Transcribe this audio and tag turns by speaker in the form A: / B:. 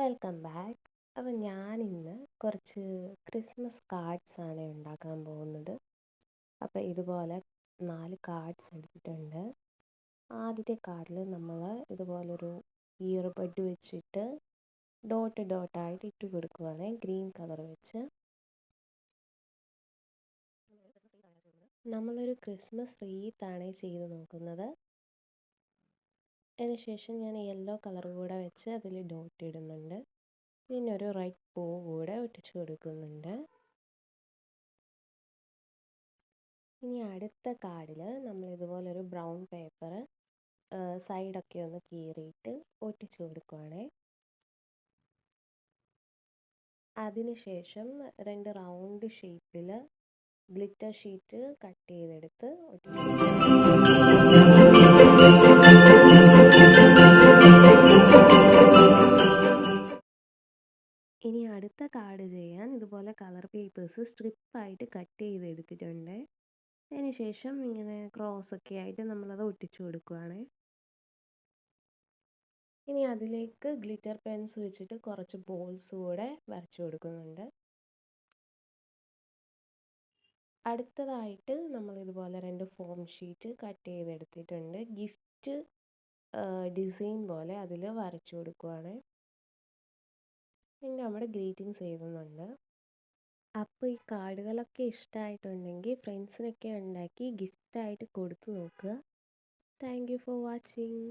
A: Welcome back. അപ്പോൾ ഞാനിന്ന് കുറച്ച് ക്രിസ്മസ് കാർഡ്സാണ് ഉണ്ടാക്കാൻ പോകുന്നത്. അപ്പോൾ ഇതുപോലെ 4 കാർഡ്സ് എടുത്തിട്ടുണ്ട്. ആദ്യത്തെ കാർഡിൽ നമ്മൾ ഇതുപോലൊരു ഇയർബഡ് വെച്ചിട്ട് ഡോട്ടായിട്ട് ഇട്ട് കൊടുക്കുവാണ്, ഗ്രീൻ കളർ വെച്ച്. നമ്മളൊരു ക്രിസ്മസ് റീത്താണ് ചെയ്ത് നോക്കുന്നത്. അതിനുശേഷം ഞാൻ യെല്ലോ കളർ കൂടെ വെച്ച് അതിൽ ഡോട്ട് ഇടുന്നുണ്ട്. പിന്നെ ഒരു റെഡ് പൂ കൂടെ ഒട്ടിച്ചു കൊടുക്കുന്നുണ്ട്. ഇനി അടുത്ത കാർഡിൽ നമ്മൾ ഇതുപോലൊരു ബ്രൗൺ പേപ്പർ സൈഡൊക്കെ ഒന്ന് കീറിയിട്ട് ഒട്ടിച്ചു കൊടുക്കുവാണ്. അതിനുശേഷം 2 റൗണ്ട് ഷേപ്പിൽ ഗ്ലിറ്റർ ഷീറ്റ് കട്ട് ചെയ്തെടുത്ത് ഒട്ടിച്ചു. ഇനി അടുത്ത കാർഡ് ചെയ്യാൻ ഇതുപോലെ കളർ പേപ്പേഴ്സ് സ്ട്രിപ്പായിട്ട് കട്ട് ചെയ്തെടുത്തിട്ടുണ്ട്. അതിനുശേഷം ഇങ്ങനെ ക്രോസൊക്കെ ആയിട്ട് നമ്മളത് ഒട്ടിച്ചു കൊടുക്കുകയാണ്. ഇനി അതിലേക്ക് ഗ്ലിറ്റർ പെൻസ് വെച്ചിട്ട് കുറച്ച് ബോൾസ് കൂടെ വരച്ചു കൊടുക്കുന്നുണ്ട്. അടുത്തതായിട്ട് നമ്മൾ ഇതുപോലെ 2 ഫോം ഷീറ്റ് കട്ട് ചെയ്തെടുത്തിട്ടുണ്ട്. ഗിഫ്റ്റ് ഡിസൈൻ പോലെ അതിൽ വരച്ചു കൊടുക്കുകയാണ്. പിന്നെ നമ്മുടെ ഗ്രീറ്റിങ്സ് എഴുതുന്നുണ്ട്. അപ്പോൾ ഈ കാർഡുകളൊക്കെ ഇഷ്ടമായിട്ടുണ്ടെങ്കിൽ ഫ്രണ്ട്സിനൊക്കെ ഉണ്ടാക്കി ഗിഫ്റ്റായിട്ട് കൊടുത്തു നോക്കുക. Thank you for watching.